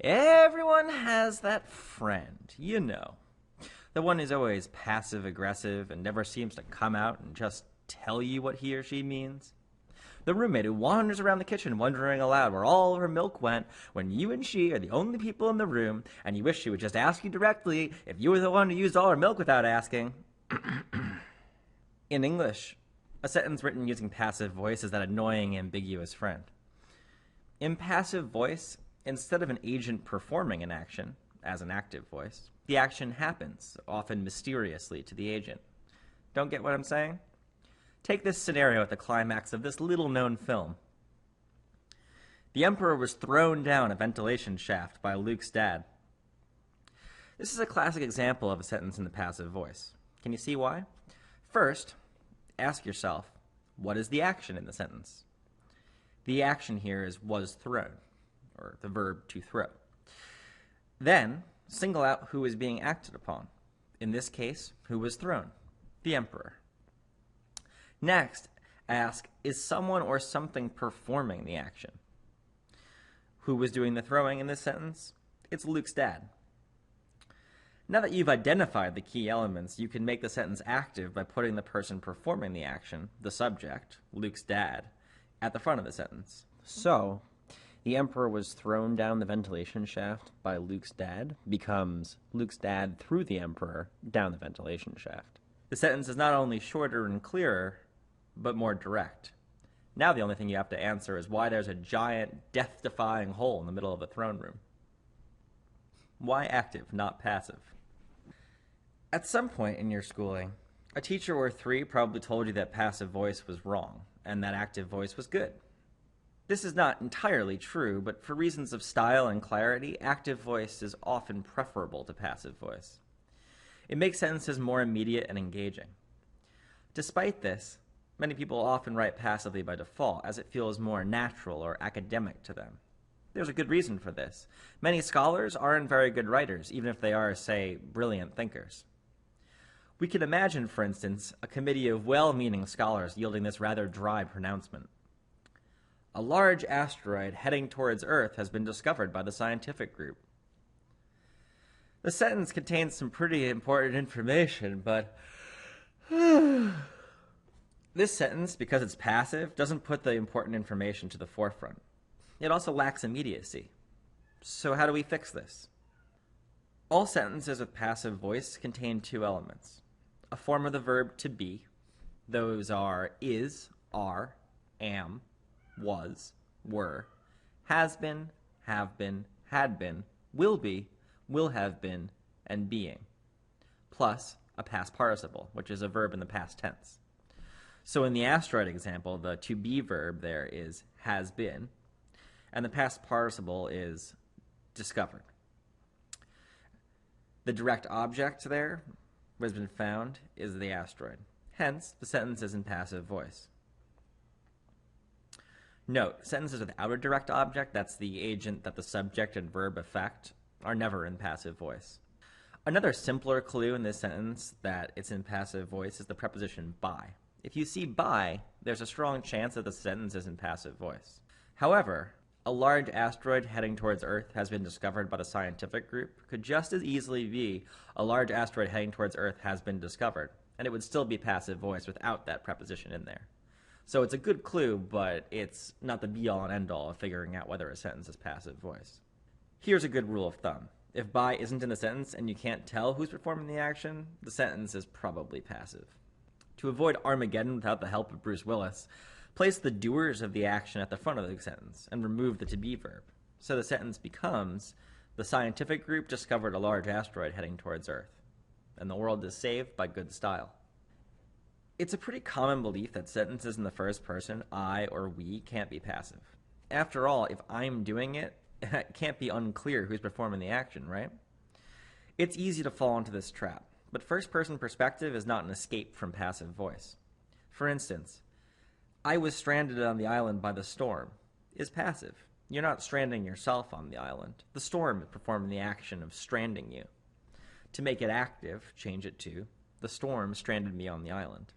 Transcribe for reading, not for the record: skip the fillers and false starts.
Everyone has that friend, the one who's always passive aggressive and never seems to come out and just tell you what he or she means. The roommate who wanders around the kitchen wondering aloud where all of her milk went when you and she are the only people in the room and you wish she would just ask you directly if you were the one who used all her milk without asking. In English, a sentence written using passive voice is that annoying, ambiguous friend. In passive voice, instead of an agent performing an action, as an active voice, the action happens, often mysteriously, to the agent. Don't get what I'm saying? Take this scenario at the climax of this little-known film. The Emperor was thrown down a ventilation shaft by Luke's dad. This is a classic example of a sentence in the passive voice. Can you see why? First, ask yourself, what is the action in the sentence? The action here is was thrown, or the verb to throw. Then, single out who is being acted upon. In this case, who was thrown? The Emperor. Next, ask, is someone or something performing the action? Who was doing the throwing in this sentence? It's Luke's dad. Now that you've identified the key elements, you can make the sentence active by putting the person performing the action, the subject, Luke's dad, at the front of the sentence. So, the Emperor was thrown down the ventilation shaft by Luke's dad becomes Luke's dad threw the Emperor down the ventilation shaft. The sentence is not only shorter and clearer, but more direct. Now the only thing you have to answer is why there's a giant, death-defying hole in the middle of the throne room. Why active, not passive? At some point in your schooling, a teacher or three probably told you that passive voice was wrong and that active voice was good. This is not entirely true, but for reasons of style and clarity, active voice is often preferable to passive voice. It makes sentences more immediate and engaging. Despite this, many people often write passively by default, as it feels more natural or academic to them. There's a good reason for this. Many scholars aren't very good writers, even if they are, say, brilliant thinkers. We can imagine, for instance, a committee of well-meaning scholars yielding this rather dry pronouncement. A large asteroid heading towards Earth has been discovered by the scientific group. The sentence contains some pretty important information, but this sentence, because it's passive, doesn't put the important information to the forefront. It also lacks immediacy. So how do we fix this? All sentences with passive voice contain two elements. A form of the verb to be. Those are is, are, am, was, were, has been, have been, had been, will be, will have been, and being. Plus a past participle, which is a verb in the past tense. So in the asteroid example, the to be verb there is has been, and the past participle is discovered. The direct object there, what has been found, is the asteroid. Hence, the sentence is in passive voice. Note, sentences without a direct object, that's the agent that the subject and verb affect, are never in passive voice. Another simpler clue in this sentence that it's in passive voice is the preposition by. If you see by, there's a strong chance that the sentence is in passive voice. However, a large asteroid heading towards Earth has been discovered by the scientific group could just as easily be a large asteroid heading towards Earth has been discovered, and it would still be passive voice without that preposition in there. So it's a good clue, but it's not the be-all and end-all of figuring out whether a sentence is passive voice. Here's a good rule of thumb. If by isn't in the sentence and you can't tell who's performing the action, the sentence is probably passive. To avoid Armageddon without the help of Bruce Willis, place the doers of the action at the front of the sentence and remove the to be verb. So the sentence becomes, the scientific group discovered a large asteroid heading towards Earth, and the world is saved by good style. It's a pretty common belief that sentences in the first person, I or we, can't be passive. After all, if I'm doing it, it can't be unclear who's performing the action, right? It's easy to fall into this trap, but first-person perspective is not an escape from passive voice. For instance, I was stranded on the island by the storm is passive. You're not stranding yourself on the island. The storm is performing the action of stranding you. To make it active, change it to, the storm stranded me on the island.